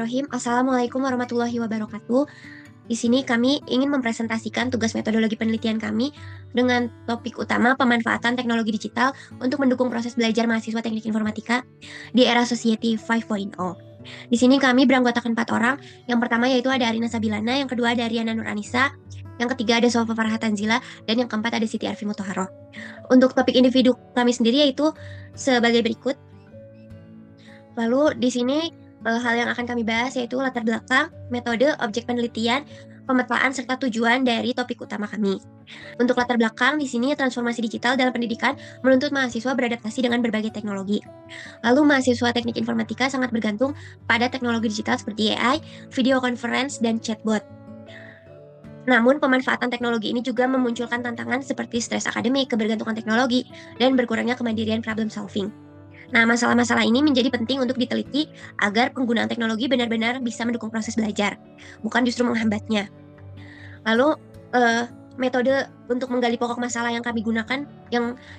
Bismillahirrahmanirrahim. Assalamualaikum warahmatullahi wabarakatuh. Di sini kami ingin mempresentasikan tugas metodologi penelitian kami dengan topik utama pemanfaatan teknologi digital untuk mendukung proses belajar mahasiswa teknik informatika di era Society 5.0. Di sini kami beranggotakan 4 orang. Yang pertama yaitu ada Arina Sabilana, yang kedua ada Riana Nur Anissa, yang ketiga ada Sofa Farah Tanzila, dan yang keempat ada Siti Arfi Mutahharoh. Untuk topik individu kami sendiri yaitu sebagai berikut. Lalu di sini hal yang akan kami bahas yaitu latar belakang, metode, objek penelitian, pemetaan, serta tujuan dari topik utama kami. Untuk latar belakang, di sini transformasi digital dalam pendidikan menuntut mahasiswa beradaptasi dengan berbagai teknologi. Lalu mahasiswa teknik informatika sangat bergantung pada teknologi digital seperti AI, video conference, dan chatbot. Namun, pemanfaatan teknologi ini juga memunculkan tantangan seperti stres akademik, kebergantungan teknologi, dan berkurangnya kemandirian problem solving. Nah, masalah-masalah ini menjadi penting untuk diteliti agar penggunaan teknologi benar-benar bisa mendukung proses belajar, bukan justru menghambatnya. Lalu, metode untuk menggali pokok masalah yang kami gunakan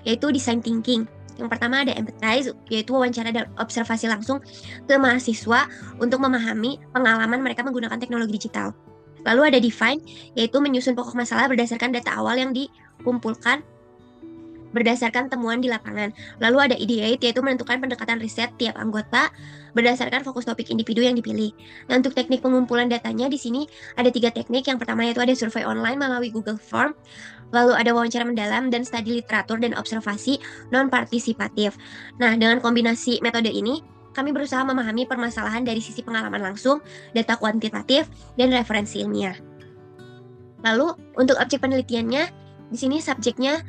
yaitu design thinking. Yang pertama ada empathize, yaitu wawancara dan observasi langsung ke mahasiswa untuk memahami pengalaman mereka menggunakan teknologi digital. Lalu ada define, yaitu menyusun pokok masalah berdasarkan data awal yang dikumpulkan berdasarkan temuan di lapangan. Lalu ada ideate, yaitu menentukan pendekatan riset tiap anggota berdasarkan fokus topik individu yang dipilih. Nah, untuk teknik pengumpulan datanya di sini ada 3 teknik. Yang pertama yaitu ada survei online melalui Google Form, lalu ada wawancara mendalam, dan studi literatur dan observasi non-partisipatif. Nah, dengan kombinasi metode ini, kami berusaha memahami permasalahan dari sisi pengalaman langsung, data kuantitatif, dan referensi ilmiah. Lalu, untuk objek penelitiannya, di sini subjeknya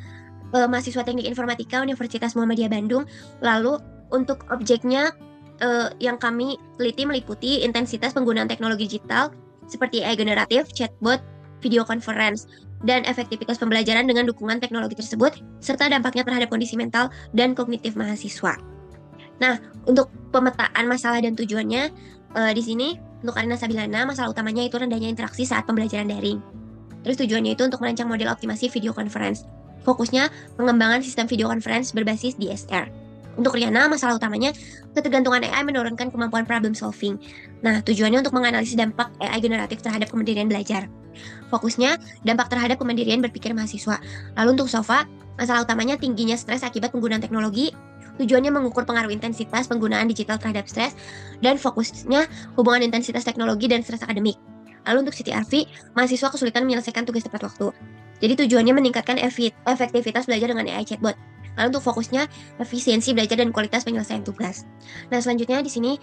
mahasiswa teknik informatika Universitas Muhammadiyah Bandung. Lalu untuk objeknya yang kami teliti meliputi intensitas penggunaan teknologi digital seperti AI generatif, chatbot, video conference, dan efektivitas pembelajaran dengan dukungan teknologi tersebut, serta dampaknya terhadap kondisi mental dan kognitif mahasiswa. Nah, untuk pemetaan masalah dan tujuannya, di sini untuk Arina Sabilana, masalah utamanya itu rendahnya interaksi saat pembelajaran daring. Terus tujuannya itu untuk merancang model optimasi video conference. Fokusnya pengembangan sistem video conference berbasis DSR. Untuk Riana, masalah utamanya ketergantungan AI menurunkan kemampuan problem solving. Nah, tujuannya untuk menganalisis dampak AI generatif terhadap kemandirian belajar. Fokusnya dampak terhadap kemandirian berpikir mahasiswa. Lalu untuk Sofa, masalah utamanya tingginya stres akibat penggunaan teknologi. Tujuannya mengukur pengaruh intensitas penggunaan digital terhadap stres, dan fokusnya hubungan intensitas teknologi dan stres akademik. Lalu untuk Siti Arfi, mahasiswa kesulitan menyelesaikan tugas tepat waktu. Jadi tujuannya meningkatkan efektivitas belajar dengan AI chatbot. Lalu untuk fokusnya efisiensi belajar dan kualitas penyelesaian tugas. Nah, selanjutnya di sini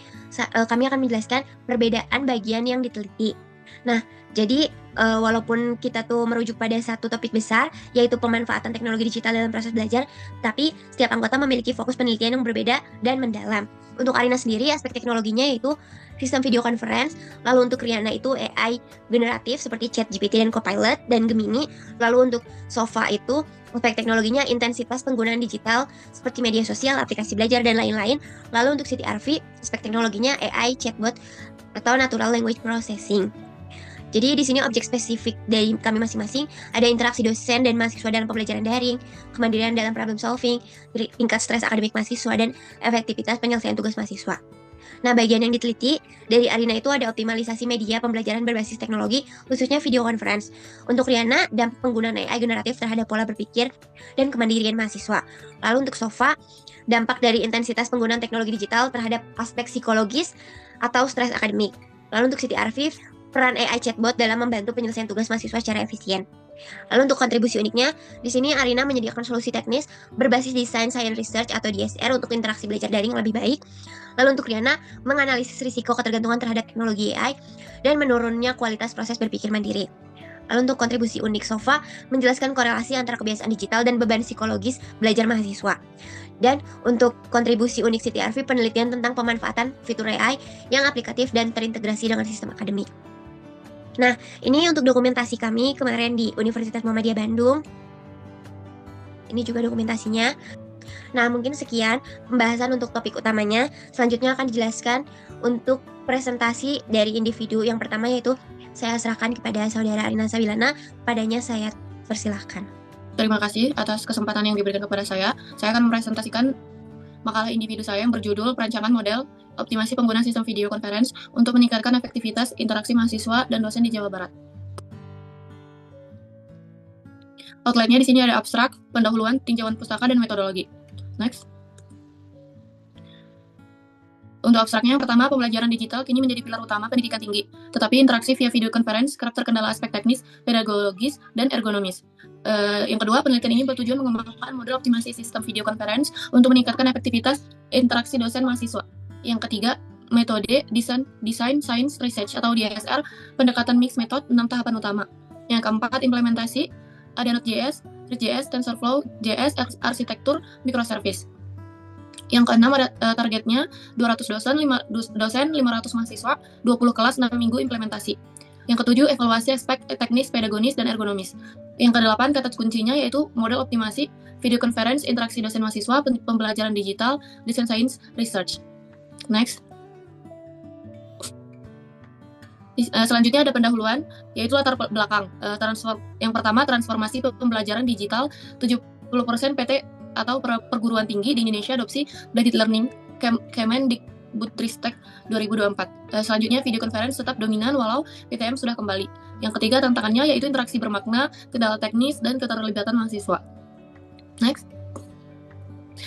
kami akan menjelaskan perbedaan bagian yang diteliti. Nah, jadi walaupun kita tuh merujuk pada satu topik besar, yaitu pemanfaatan teknologi digital dalam proses belajar, tapi setiap anggota memiliki fokus penelitian yang berbeda dan mendalam. Untuk Arina sendiri, aspek teknologinya yaitu sistem video conference. Lalu untuk Riana itu AI generatif seperti ChatGPT dan Copilot dan Gemini. Lalu untuk Sofa itu aspek teknologinya intensitas penggunaan digital seperti media sosial, aplikasi belajar, dan lain-lain. Lalu untuk Siti Arfi, aspek teknologinya AI chatbot atau natural language processing. Jadi di sini objek spesifik dari kami masing-masing ada interaksi dosen dan mahasiswa dalam pembelajaran daring, kemandirian dalam problem solving, tingkat stres akademik mahasiswa, dan efektivitas penyelesaian tugas mahasiswa. Nah, bagian yang diteliti dari Arina itu ada optimalisasi media pembelajaran berbasis teknologi, khususnya video conference. Untuk Riana, dampak penggunaan AI generatif terhadap pola berpikir dan kemandirian mahasiswa. Lalu untuk Sofa, dampak dari intensitas penggunaan teknologi digital terhadap aspek psikologis atau stres akademik. Lalu untuk Siti Arfi, peran AI chatbot dalam membantu penyelesaian tugas mahasiswa secara efisien. Lalu untuk kontribusi uniknya, di sini Arina menyediakan solusi teknis berbasis desain science research atau DSR untuk interaksi belajar daring yang lebih baik. Lalu untuk Riana, menganalisis risiko ketergantungan terhadap teknologi AI dan menurunnya kualitas proses berpikir mandiri. Lalu untuk kontribusi unik Sofa, menjelaskan korelasi antara kebiasaan digital dan beban psikologis belajar mahasiswa. Dan untuk kontribusi unik Siti Arfi, penelitian tentang pemanfaatan fitur AI yang aplikatif dan terintegrasi dengan sistem akademik. Nah, ini untuk dokumentasi kami kemarin di Universitas Muhammadiyah Bandung. Ini juga dokumentasinya. Nah, mungkin sekian pembahasan untuk topik utamanya. Selanjutnya akan dijelaskan untuk presentasi dari individu. Yang pertama yaitu saya serahkan kepada saudara Arina Sabilana. Padanya saya persilahkan. Terima kasih atas kesempatan yang diberikan kepada saya. Saya akan mempresentasikan makalah individu saya yang berjudul Perancangan Model optimasi penggunaan sistem video conference untuk meningkatkan efektivitas interaksi mahasiswa dan dosen di Jawa Barat. Outline-nya di sini ada abstrak, pendahuluan, tinjauan pustaka, dan metodologi. Next. Untuk abstraknya, yang pertama, pembelajaran digital kini menjadi pilar utama pendidikan tinggi, tetapi interaksi via video conference kerap terkendala aspek teknis, pedagogis, dan ergonomis. Yang kedua, penelitian ini bertujuan mengembangkan model optimasi sistem video conference untuk meningkatkan efektivitas interaksi dosen mahasiswa. Yang ketiga, metode Design Science Research atau DSR, pendekatan mix method 6 tahapan utama. Yang keempat, implementasi, ada Node.js, React.js, TensorFlow, JS, arsitektur, microservice. Yang keenam ada targetnya 200 dosen, 500 mahasiswa, 20 kelas, 6 minggu implementasi. Yang ketujuh, evaluasi aspek teknis, pedagogis, dan ergonomis. Yang kedelapan, kata kuncinya yaitu model optimasi, video conference, interaksi dosen mahasiswa, pembelajaran digital, design science, research. Next. Selanjutnya ada pendahuluan, yaitu latar belakang. Yang pertama, transformasi pembelajaran digital, 70% PT atau perguruan tinggi di Indonesia adopsi blended learning Kemendikbudristek 2024. Selanjutnya, video conference tetap dominan walau PTM sudah kembali. Yang ketiga, tantangannya yaitu interaksi bermakna, kendala teknis, dan keterlibatan mahasiswa. Next.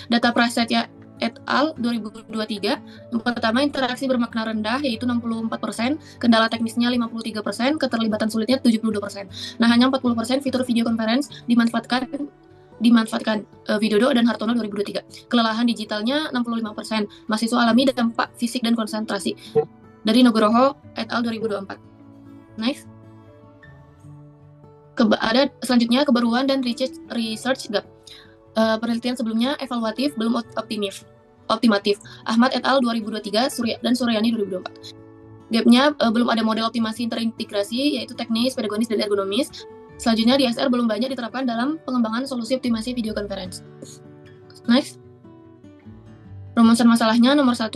Data Prasetya et al. 2023. Yang pertama, interaksi bermakna rendah yaitu 64%, kendala teknisnya 53%, keterlibatan sulitnya 72%. Nah, hanya 40% fitur video conference dimanfaatkan Widodo dan Hartono 2023. Kelelahan digitalnya 65%. Mahasiswa alami dampak fisik dan konsentrasi. Dari Nugroho et al. 2024. Next. Ada selanjutnya kebaruan dan research gap. Penelitian sebelumnya evaluatif belum optimatif. Ahmad et al. 2023 dan Suryani 2024. Gapnya belum ada model optimasi terintegrasi yaitu teknis, pedagogis, dan ergonomis. Selanjutnya, DSR belum banyak diterapkan dalam pengembangan solusi optimasi video conference. Next. Rumusan masalahnya nomor 1,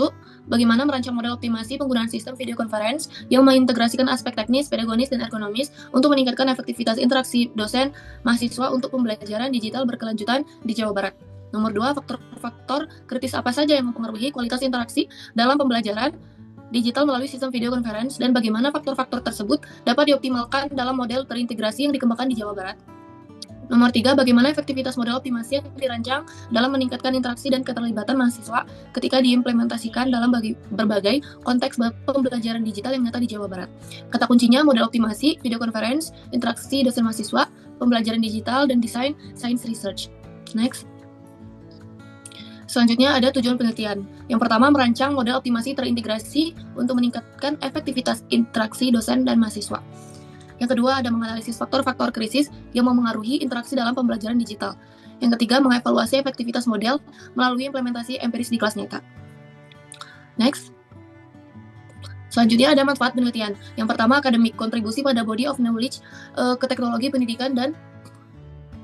bagaimana merancang model optimasi penggunaan sistem video conference yang mengintegrasikan aspek teknis, pedagogis, dan ergonomis untuk meningkatkan efektivitas interaksi dosen mahasiswa untuk pembelajaran digital berkelanjutan di Jawa Barat. Nomor 2, faktor-faktor kritis apa saja yang mempengaruhi kualitas interaksi dalam pembelajaran digital melalui sistem video conference dan bagaimana faktor-faktor tersebut dapat dioptimalkan dalam model terintegrasi yang dikembangkan di Jawa Barat. Nomor 3, bagaimana efektivitas model optimasi yang dirancang dalam meningkatkan interaksi dan keterlibatan mahasiswa ketika diimplementasikan dalam berbagai konteks pembelajaran digital yang nyata di Jawa Barat. Kata kuncinya model optimasi, video conference, interaksi dosen mahasiswa, pembelajaran digital, dan design science research. Next. Selanjutnya ada tujuan penelitian. Yang pertama, merancang model optimasi terintegrasi untuk meningkatkan efektivitas interaksi dosen dan mahasiswa. Yang kedua, ada menganalisis faktor-faktor krisis yang memengaruhi interaksi dalam pembelajaran digital. Yang ketiga, mengevaluasi efektivitas model melalui implementasi empiris di kelas nyata. Next. Selanjutnya ada manfaat penelitian. Yang pertama, akademik, kontribusi pada body of knowledge ke teknologi pendidikan dan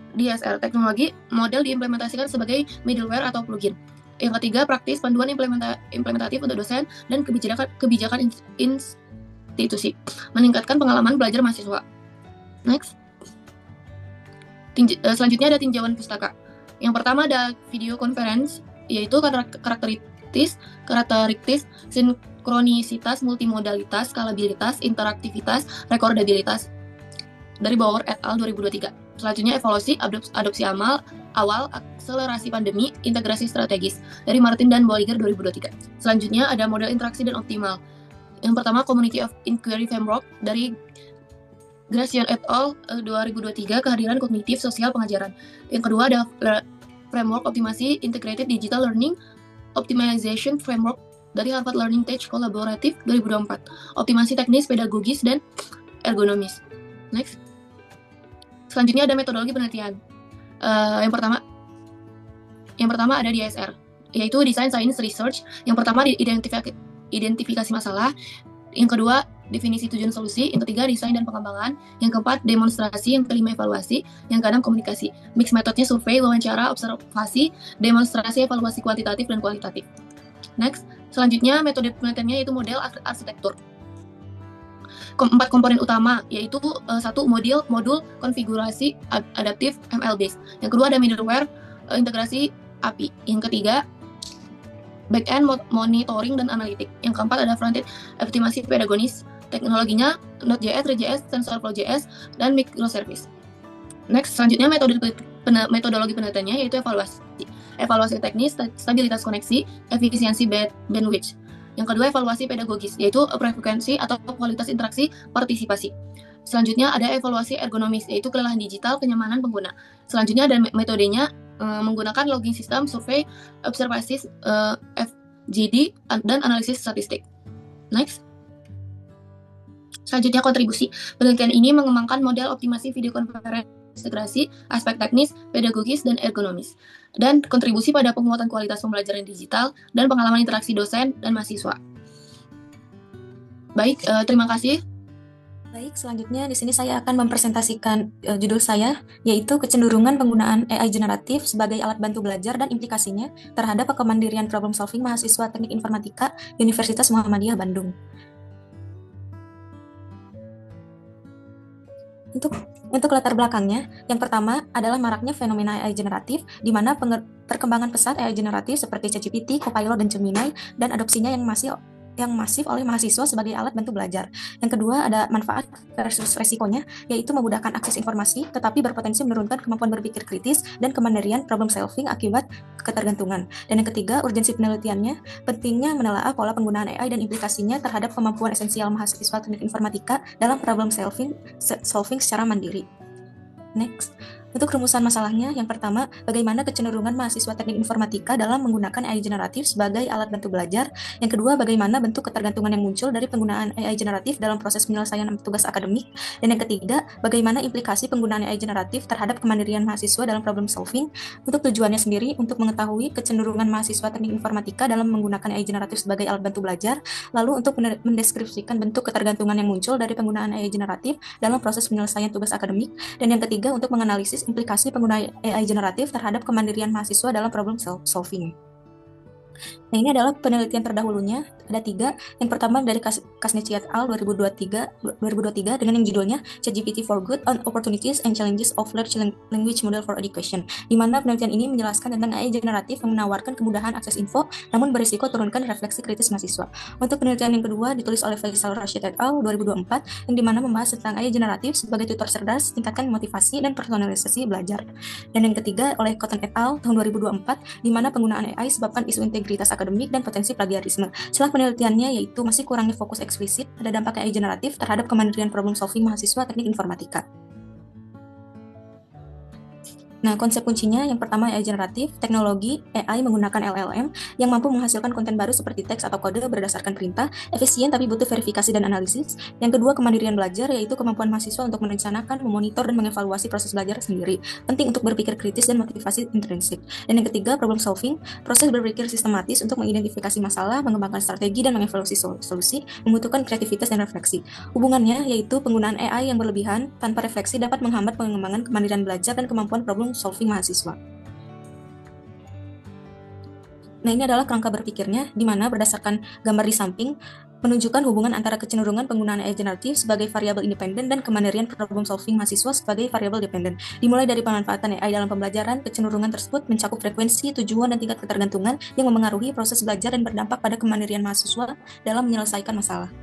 DSR, teknologi model diimplementasikan sebagai middleware atau plugin. Yang ketiga, praktis, panduan implementatif untuk dosen dan kebijakan institusi, meningkatkan pengalaman belajar mahasiswa. Next. Selanjutnya ada tinjauan pustaka. Yang pertama ada video conference, yaitu karakteristik, sinkronisitas, multimodalitas, skalabilitas, interaktivitas, rekordabilitas dari Bauer et al. 2023. Selanjutnya evaluasi, adopsi awal, akselerasi pandemi, integrasi strategis dari Martin dan Bolliger 2023. Selanjutnya ada model interaksi dan optimal. Yang pertama, Community of Inquiry Framework dari Gracian et al. 2023, kehadiran kognitif sosial pengajaran. Yang kedua ada Framework Optimasi Integrated Digital Learning Optimization Framework dari Harvard Learning Tech Collaborative 2024. Optimasi teknis, pedagogis, dan ergonomis. Next. Selanjutnya ada metodologi penelitian. Yang pertama ada DSR, yaitu Design Science Research. Yang pertama identifikasi masalah. Yang kedua definisi tujuan solusi. Yang ketiga desain dan pengembangan. Yang keempat demonstrasi. Yang kelima evaluasi. Yang keenam komunikasi. Mix metodenya survei, wawancara, observasi, demonstrasi, evaluasi kuantitatif dan kualitatif. Next. Selanjutnya metode penelitiannya yaitu model arsitektur. 4 komponen utama, yaitu 1 modul konfigurasi adaptif ML based. Yang kedua ada middleware integrasi API. Yang ketiga back-end monitoring dan analitik. Yang keempat ada front-end optimasi pedagonis. Teknologinya Node.js, React.js, TensorFlow.js, dan microservice. Next, selanjutnya metodologi penelitiannya yaitu evaluasi. Evaluasi teknis, stabilitas koneksi, efisiensi bandwidth. Yang kedua, evaluasi pedagogis, yaitu frekuensi atau kualitas interaksi partisipasi. Selanjutnya ada evaluasi ergonomis, yaitu kelelahan digital, kenyamanan pengguna. Selanjutnya ada metodenya menggunakan logging system, survei, observasi, FGD, dan analisis statistik. Next. Selanjutnya kontribusi. Penelitian ini mengembangkan model optimasi video konferensi, integrasi, aspek teknis, pedagogis, dan ergonomis. Dan kontribusi pada penguatan kualitas pembelajaran digital dan pengalaman interaksi dosen dan mahasiswa. Baik, terima kasih. Baik, selanjutnya di sini saya akan mempresentasikan judul saya, yaitu kecenderungan penggunaan AI generatif sebagai alat bantu belajar dan implikasinya terhadap kemandirian problem solving mahasiswa Teknik Informatika Universitas Muhammadiyah Bandung. Untuk latar belakangnya, yang pertama adalah maraknya fenomena AI generatif, di mana perkembangan pesat AI generatif seperti ChatGPT, Copilot, dan Gemini, dan adopsinya yang masif oleh mahasiswa sebagai alat bantu belajar. Yang kedua ada manfaat versus resikonya, yaitu memudahkan akses informasi, tetapi berpotensi menurunkan kemampuan berpikir kritis dan kemandirian problem solving akibat ketergantungan. Dan yang ketiga, urgensi penelitiannya, pentingnya menelaah pola penggunaan AI dan implikasinya terhadap kemampuan esensial mahasiswa teknik informatika dalam problem solving secara mandiri. Next. Untuk rumusan masalahnya, yang pertama, bagaimana kecenderungan mahasiswa teknik informatika dalam menggunakan AI generatif sebagai alat bantu belajar. Yang kedua, bagaimana bentuk ketergantungan yang muncul dari penggunaan AI generatif dalam proses penyelesaian tugas akademik. Dan yang ketiga, bagaimana implikasi penggunaan AI generatif terhadap kemandirian mahasiswa dalam problem solving. Untuk tujuannya sendiri, untuk mengetahui kecenderungan mahasiswa teknik informatika dalam menggunakan AI generatif sebagai alat bantu belajar, lalu untuk mendeskripsikan bentuk ketergantungan yang muncul dari penggunaan AI generatif dalam proses penyelesaian tugas akademik. Dan yang ketiga, untuk menganalisis implikasi penggunaan AI generatif terhadap kemandirian mahasiswa dalam problem solving. Nah, ini adalah penelitian terdahulunya, ada 3. Yang pertama dari Kasnichi et al. 2023 dengan yang judulnya ChatGPT for Good on Opportunities and Challenges of Large Language Model for Education, di mana penelitian ini menjelaskan tentang AI generatif yang menawarkan kemudahan akses info, namun berisiko turunkan refleksi kritis mahasiswa. Untuk penelitian yang kedua ditulis oleh Faisal Rashid et al. 2024, yang dimana membahas tentang AI generatif sebagai tutor cerdas, tingkatkan motivasi dan personalisasi belajar. Dan yang ketiga oleh Cotton et al. Tahun 2024, di mana penggunaan AI sebabkan isu integritas akademik dan potensi plagiarisme. Setelah penelitiannya yaitu masih kurangnya fokus eksplisit pada dampak AI generatif terhadap kemandirian problem solving mahasiswa teknik informatika. Nah, konsep kuncinya yang pertama AI generatif, teknologi AI menggunakan LLM yang mampu menghasilkan konten baru seperti teks atau kode berdasarkan perintah, efisien tapi butuh verifikasi dan analisis. Yang kedua, kemandirian belajar, yaitu kemampuan mahasiswa untuk merencanakan, memonitor, dan mengevaluasi proses belajar sendiri. Penting untuk berpikir kritis dan motivasi intrinsik. Dan yang ketiga, problem solving, proses berpikir sistematis untuk mengidentifikasi masalah, mengembangkan strategi, dan mengevaluasi solusi, membutuhkan kreativitas dan refleksi. Hubungannya yaitu penggunaan AI yang berlebihan tanpa refleksi dapat menghambat pengembangan kemandirian belajar dan kemampuan problem solving mahasiswa. Nah, ini adalah kerangka berpikirnya, di mana berdasarkan gambar di samping menunjukkan hubungan antara kecenderungan penggunaan AI generatif sebagai variabel independen dan kemandirian problem solving mahasiswa sebagai variabel dependen. Dimulai dari pemanfaatan AI dalam pembelajaran, kecenderungan tersebut mencakup frekuensi, tujuan, dan tingkat ketergantungan yang memengaruhi proses belajar dan berdampak pada kemandirian mahasiswa dalam menyelesaikan masalah.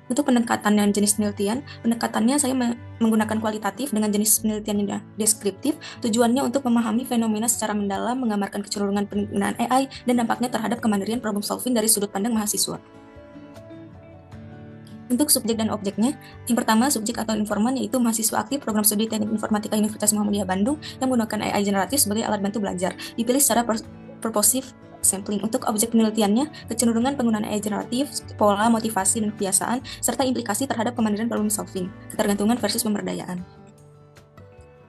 Untuk pendekatan dan jenis penelitian, pendekatannya saya menggunakan kualitatif dengan jenis penelitian yang deskriptif, tujuannya untuk memahami fenomena secara mendalam, menggambarkan kecenderungan penggunaan AI, dan dampaknya terhadap kemandirian problem solving dari sudut pandang mahasiswa. Untuk subjek dan objeknya, yang pertama subjek atau informan yaitu mahasiswa aktif program studi Teknik Informatika Universitas Muhammadiyah Bandung yang menggunakan AI generatif sebagai alat bantu belajar, dipilih secara purposive sampling. Untuk objek penelitiannya, kecenderungan penggunaan AI generatif, pola, motivasi, dan kebiasaan, serta implikasi terhadap kemandirian problem solving, ketergantungan versus pemberdayaan.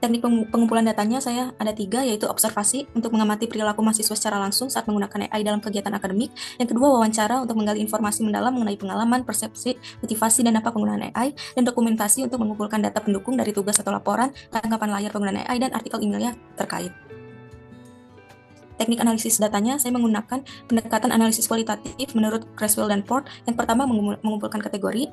Teknik pengumpulan datanya saya ada 3, yaitu observasi untuk mengamati perilaku mahasiswa secara langsung saat menggunakan AI dalam kegiatan akademik. Yang kedua, wawancara untuk menggali informasi mendalam mengenai pengalaman, persepsi, motivasi, dan dampak penggunaan AI. Dan dokumentasi untuk mengumpulkan data pendukung dari tugas atau laporan, tanggapan layar penggunaan AI, dan artikel ilmiah terkait. teknik analisis datanya saya menggunakan pendekatan analisis kualitatif menurut Creswell dan Ford. Yang pertama mengumpulkan kategori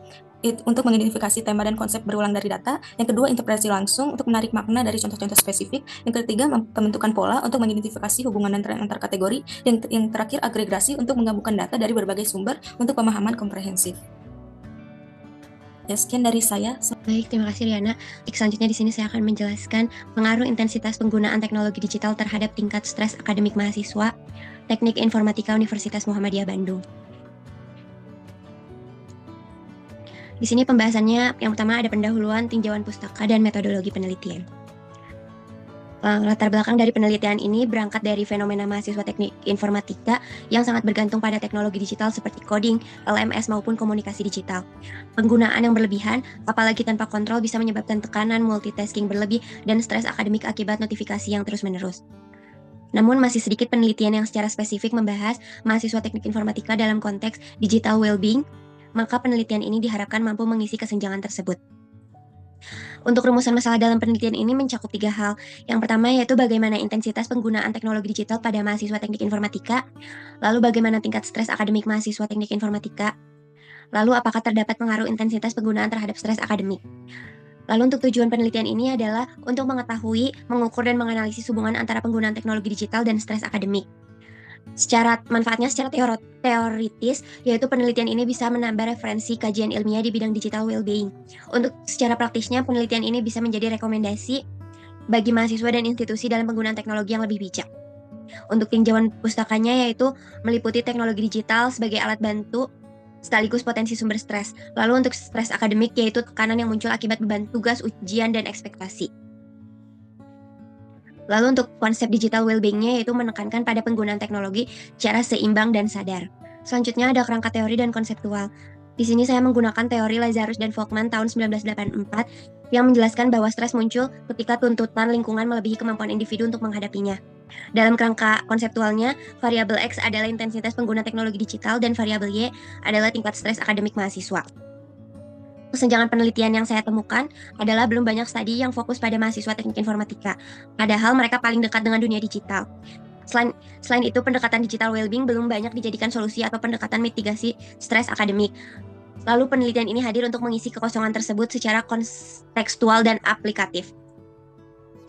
untuk mengidentifikasi tema dan konsep berulang dari data. Yang kedua interpretasi langsung untuk menarik makna dari contoh-contoh spesifik. Yang ketiga pembentukan pola untuk mengidentifikasi hubungan antar kategori. Yang terakhir agregasi untuk menggabungkan data dari berbagai sumber untuk pemahaman komprehensif. Ya, sekian dari saya. Baik, terima kasih Riana. Selanjutnya di sini saya akan menjelaskan pengaruh intensitas penggunaan teknologi digital terhadap tingkat stres akademik mahasiswa Teknik Informatika Universitas Muhammadiyah Bandung. Di sini pembahasannya yang pertama ada pendahuluan, tinjauan pustaka, dan metodologi penelitian. Latar belakang dari penelitian ini berangkat dari fenomena mahasiswa teknik informatika yang sangat bergantung pada teknologi digital seperti coding, LMS, maupun komunikasi digital. Penggunaan yang berlebihan, apalagi tanpa kontrol, bisa menyebabkan tekanan, multitasking berlebih, dan stres akademik akibat notifikasi yang terus-menerus. Namun masih sedikit penelitian yang secara spesifik membahas mahasiswa teknik informatika dalam konteks digital well-being, maka penelitian ini diharapkan mampu mengisi kesenjangan tersebut. Untuk rumusan masalah dalam penelitian ini mencakup 3 hal. Yang pertama yaitu bagaimana intensitas penggunaan teknologi digital pada mahasiswa teknik informatika, lalu bagaimana tingkat stres akademik mahasiswa teknik informatika, lalu apakah terdapat pengaruh intensitas penggunaan terhadap stres akademik. Lalu untuk tujuan penelitian ini adalah untuk mengetahui, mengukur, dan menganalisis hubungan antara penggunaan teknologi digital dan stres akademik. Manfaatnya secara teoritis, yaitu penelitian ini bisa menambah referensi kajian ilmiah di bidang digital well-being. Untuk secara praktisnya, penelitian ini bisa menjadi rekomendasi bagi mahasiswa dan institusi dalam penggunaan teknologi yang lebih bijak. Untuk tinjauan pustakanya yaitu meliputi teknologi digital sebagai alat bantu sekaligus potensi sumber stres. Lalu untuk stres akademik yaitu tekanan yang muncul akibat beban tugas, ujian, dan ekspektasi. Lalu untuk konsep digital well-being-nya yaitu menekankan pada penggunaan teknologi secara seimbang dan sadar. Selanjutnya ada kerangka teori dan konseptual. Di sini saya menggunakan teori Lazarus dan Volkmann tahun 1984 yang menjelaskan bahwa stres muncul ketika tuntutan lingkungan melebihi kemampuan individu untuk menghadapinya. Dalam kerangka konseptualnya, variabel X adalah intensitas pengguna teknologi digital dan variabel Y adalah tingkat stres akademik mahasiswa. Kesenjangan penelitian yang saya temukan adalah belum banyak studi yang fokus pada mahasiswa teknik informatika, padahal mereka paling dekat dengan dunia digital. Selain itu, pendekatan digital well-being belum banyak dijadikan solusi atau pendekatan mitigasi stres akademik. Lalu penelitian ini hadir untuk mengisi kekosongan tersebut secara kontekstual dan aplikatif.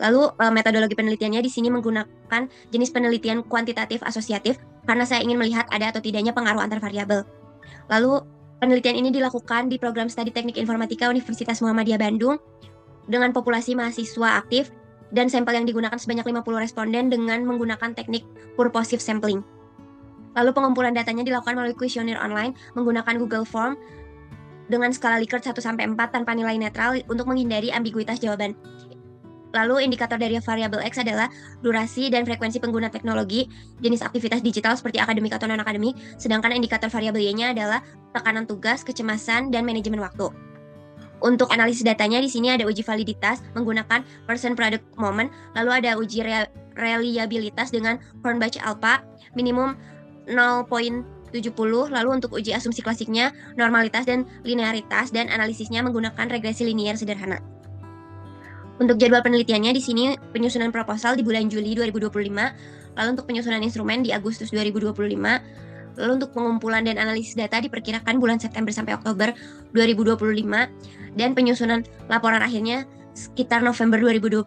Lalu metodologi penelitiannya di sini menggunakan jenis penelitian kuantitatif asosiatif karena saya ingin melihat ada atau tidaknya pengaruh antar variabel. Lalu penelitian ini dilakukan di program studi teknik informatika Universitas Muhammadiyah Bandung dengan populasi mahasiswa aktif dan sampel yang digunakan sebanyak 50 responden dengan menggunakan teknik purposive sampling. Lalu pengumpulan datanya dilakukan melalui kuesioner online menggunakan Google Form dengan skala Likert 1-4 tanpa nilai netral untuk menghindari ambiguitas jawaban. Lalu indikator dari variabel X adalah durasi dan frekuensi pengguna teknologi, jenis aktivitas digital seperti akademik atau non-akademik, sedangkan indikator variabel Y-nya adalah tekanan tugas, kecemasan, dan manajemen waktu. Untuk analisis datanya di sini ada uji validitas menggunakan person product moment, lalu ada uji reliabilitas dengan Hornbach alpha minimum 0.70, lalu untuk uji asumsi klasiknya normalitas dan linearitas, dan analisisnya menggunakan regresi linier sederhana. Untuk jadwal penelitiannya di sini penyusunan proposal di bulan Juli 2025, lalu untuk penyusunan instrumen di Agustus 2025, lalu untuk pengumpulan dan analisis data diperkirakan bulan September sampai Oktober 2025, dan penyusunan laporan akhirnya sekitar November 2025.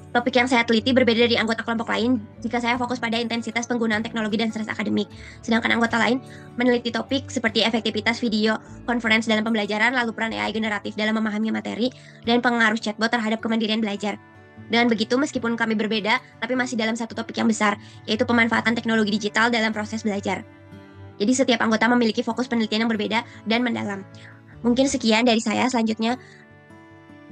Topik yang saya teliti berbeda dari anggota kelompok lain jika saya fokus pada intensitas penggunaan teknologi dan stres akademik. Sedangkan anggota lain meneliti topik seperti efektivitas video conference dalam pembelajaran, lalu peran AI generatif dalam memahami materi, dan pengaruh chatbot terhadap kemandirian belajar. Dengan begitu, meskipun kami berbeda, tapi masih dalam satu topik yang besar, yaitu pemanfaatan teknologi digital dalam proses belajar. Jadi setiap anggota memiliki fokus penelitian yang berbeda dan mendalam. Mungkin sekian dari saya, selanjutnya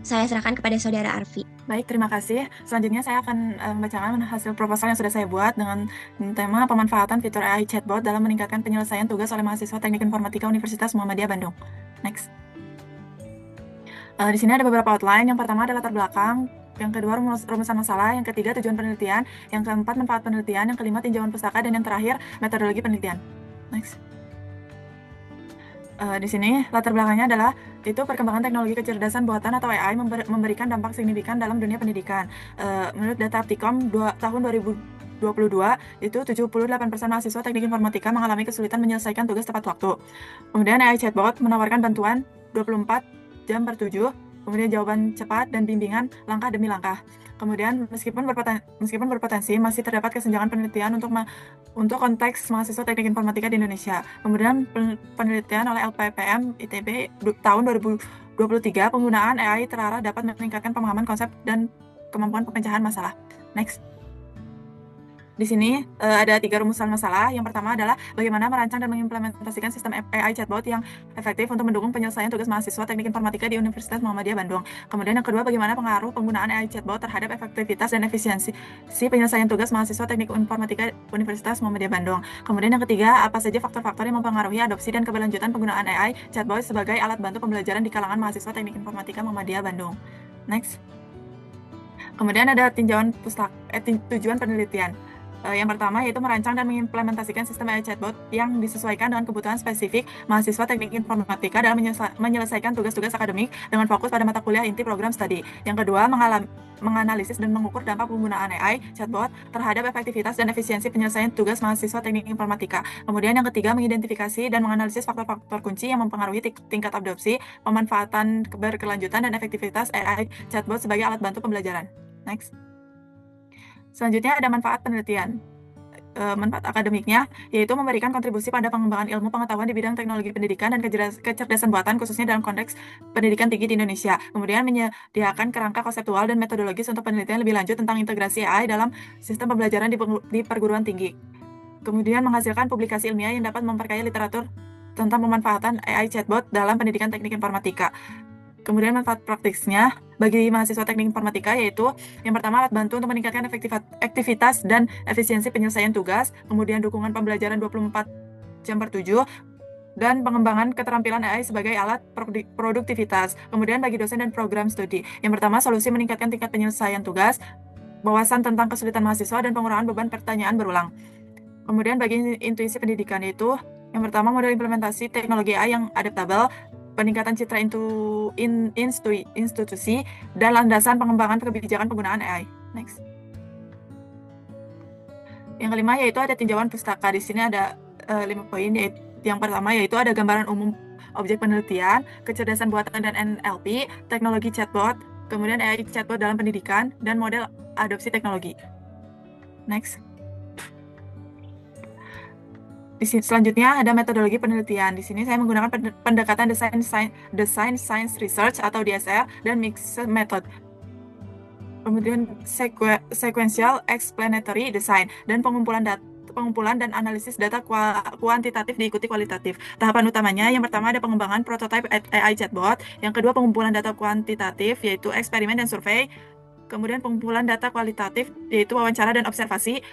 saya serahkan kepada Saudara Arfi. Baik, terima kasih. Selanjutnya saya akan membacakan hasil proposal yang sudah saya buat dengan tema pemanfaatan fitur AI chatbot dalam meningkatkan penyelesaian tugas oleh mahasiswa Teknik Informatika Universitas Muhammadiyah Bandung. Next. Di sini ada beberapa outline. Yang pertama adalah latar belakang, yang kedua rumusan masalah, yang ketiga tujuan penelitian, yang keempat manfaat penelitian, yang kelima tinjauan pustaka, dan yang terakhir metodologi penelitian. Next. Di sini latar belakangnya adalah itu perkembangan teknologi kecerdasan buatan atau AI memberikan dampak signifikan dalam dunia pendidikan. Menurut data Apticom tahun itu 78% mahasiswa teknik informatika mengalami kesulitan menyelesaikan tugas tepat waktu. Kemudian AI chatbot menawarkan bantuan 24 jam per 7, kemudian jawaban cepat dan bimbingan langkah demi langkah. Kemudian meskipun berpotensi masih terdapat kesenjangan penelitian untuk konteks mahasiswa teknik informatika di Indonesia. Kemudian penelitian oleh LPPM ITB tahun 2023, penggunaan AI terarah dapat meningkatkan pemahaman konsep dan kemampuan pemecahan masalah. Next. Di sini ada 3 rumusan masalah. Yang pertama adalah bagaimana merancang dan mengimplementasikan sistem AI chatbot yang efektif untuk mendukung penyelesaian tugas mahasiswa teknik informatika di Universitas Muhammadiyah Bandung. Kemudian yang kedua, bagaimana pengaruh penggunaan AI chatbot terhadap efektivitas dan efisiensi penyelesaian tugas mahasiswa teknik informatika Universitas Muhammadiyah Bandung. Kemudian yang ketiga, apa saja faktor-faktor yang mempengaruhi adopsi dan keberlanjutan penggunaan AI chatbot sebagai alat bantu pembelajaran di kalangan mahasiswa teknik informatika Muhammadiyah Bandung. Next. Kemudian ada tujuan penelitian. Yang pertama yaitu merancang dan mengimplementasikan sistem AI chatbot yang disesuaikan dengan kebutuhan spesifik mahasiswa teknik informatika dalam menyelesaikan tugas-tugas akademik dengan fokus pada mata kuliah inti program studi. Yang kedua, menganalisis dan mengukur dampak penggunaan AI chatbot terhadap efektivitas dan efisiensi penyelesaian tugas mahasiswa teknik informatika. Kemudian yang ketiga, mengidentifikasi dan menganalisis faktor-faktor kunci yang mempengaruhi tingkat adopsi, pemanfaatan berkelanjutan, dan efektivitas AI chatbot sebagai alat bantu pembelajaran. Next. Selanjutnya ada manfaat penelitian. Manfaat akademiknya yaitu memberikan kontribusi pada pengembangan ilmu pengetahuan di bidang teknologi pendidikan dan kecerdasan buatan khususnya dalam konteks pendidikan tinggi di Indonesia. Kemudian menyediakan kerangka konseptual dan metodologis untuk penelitian lebih lanjut tentang integrasi AI dalam sistem pembelajaran di perguruan tinggi. Kemudian menghasilkan publikasi ilmiah yang dapat memperkaya literatur tentang pemanfaatan AI chatbot dalam pendidikan teknik informatika. Kemudian manfaat praktisnya bagi mahasiswa teknik informatika yaitu yang pertama, alat bantu untuk meningkatkan aktivitas dan efisiensi penyelesaian tugas, kemudian dukungan pembelajaran 24 jam per 7, dan pengembangan keterampilan AI sebagai alat produktivitas. Kemudian bagi dosen dan program studi, yang pertama, solusi meningkatkan tingkat penyelesaian tugas, wawasan tentang kesulitan mahasiswa, dan pengurangan beban pertanyaan berulang. Kemudian bagi intuisi pendidikan yaitu yang pertama, model implementasi teknologi AI yang adaptabel, peningkatan citra institusi, dan landasan pengembangan kebijakan penggunaan AI. Next. Yang kelima yaitu ada tinjauan pustaka. Di sini ada 5 poin. Yang pertama yaitu ada gambaran umum objek penelitian, kecerdasan buatan dan NLP, teknologi chatbot, kemudian AI chatbot dalam pendidikan, dan model adopsi teknologi. Next. Selanjutnya ada metodologi penelitian. Di sini saya menggunakan pendekatan Design Science Research atau DSR dan Mixed Method. Kemudian Sequential Explanatory Design dan pengumpulan dan analisis data kuantitatif diikuti kualitatif. Tahapan utamanya yang pertama ada pengembangan prototype AI chatbot, yang kedua pengumpulan data kuantitatif yaitu eksperimen dan survei, kemudian pengumpulan data kualitatif yaitu wawancara dan observasi.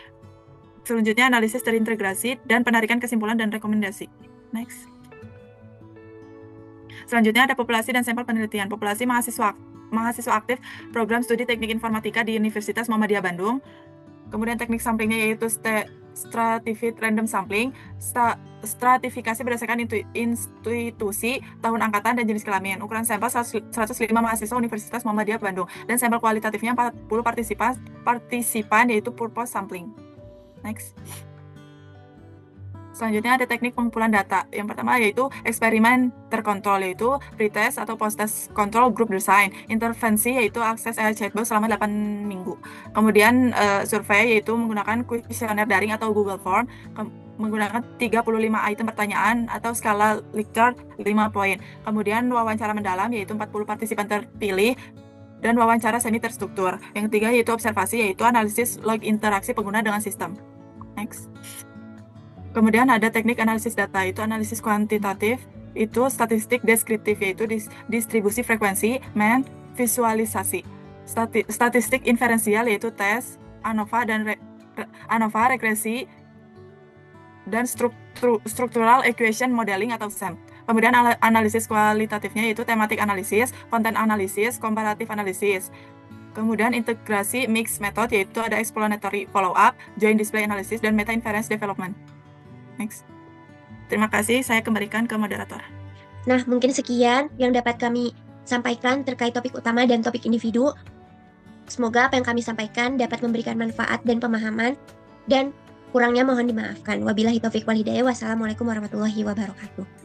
Selanjutnya analisis terintegrasi dan penarikan kesimpulan dan rekomendasi. Next. Selanjutnya ada populasi dan sampel penelitian. Populasi mahasiswa aktif program studi teknik informatika di Universitas Muhammadiyah Bandung. Kemudian teknik samplingnya yaitu stratified random sampling, stratifikasi berdasarkan institusi, tahun angkatan, dan jenis kelamin. Ukuran sampel 105 mahasiswa Universitas Muhammadiyah Bandung, dan sampel kualitatifnya 40 partisipan yaitu purpose sampling. Next. Selanjutnya ada teknik pengumpulan data. Yang pertama yaitu eksperimen terkontrol yaitu pretest atau post-test control group design. Intervensi yaitu akses AI chatbot selama 8 minggu. Kemudian survei yaitu menggunakan kuesioner daring atau Google Form, menggunakan 35 item pertanyaan atau skala Likert 5 poin. Kemudian wawancara mendalam yaitu 40 partisipan terpilih dan wawancara semi terstruktur. Yang ketiga yaitu observasi yaitu analisis log interaksi pengguna dengan sistem. Next. Kemudian ada teknik analisis data, itu analisis kuantitatif, itu statistik deskriptif, yaitu distribusi frekuensi, visualisasi. Statistik inferensial, yaitu tes, ANOVA, regresi, dan structural equation modeling atau SEM. Kemudian analisis kualitatifnya, yaitu thematic analisis, content analisis, comparative analisis. Kemudian integrasi mixed method, yaitu ada explanatory follow-up, joint display analysis, dan meta inference development. Next. Terima kasih, saya kembalikan ke moderator. Nah, mungkin sekian yang dapat kami sampaikan terkait topik utama dan topik individu. Semoga apa yang kami sampaikan dapat memberikan manfaat dan pemahaman dan kurangnya mohon dimaafkan. Wabillahi taufiq wal hidayah. Wassalamualaikum warahmatullahi wabarakatuh.